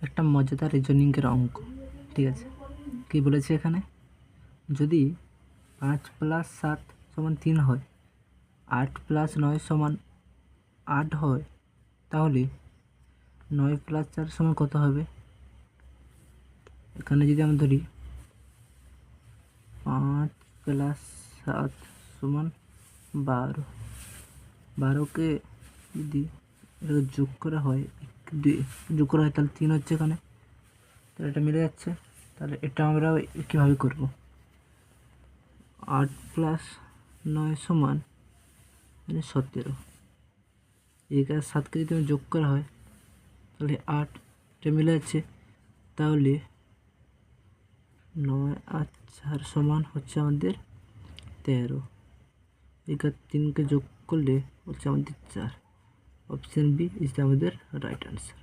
একটা মজাদার রিজনিংয়ের অঙ্ক। ঠিক আছে, কী বলেছে এখানে? যদি 5 + 7 = 3 হয়, 8 + 9 = 8 হয়, তাহলে 9 + 4 = কত হবে? এখানে যদি আমরা ধরি 5 + 7 = 12, 12কে যদি যোগ করা হয়, তাহলে 3 হচ্ছে এখানে, তাহলে এটা মিলে যাচ্ছে। তাহলে এটা আমরা কীভাবে করব? 8 + 9 = 17, এই 7কে যদি যোগ করা হয় তাহলে 8, এটা মিলে যাচ্ছে। তাহলে 9 আর 4 হচ্ছে আমাদের 13, এই 3কে যোগ করলে হচ্ছে আমাদের 4। অপশান বি ইজ আমাদের রাইট আনসার।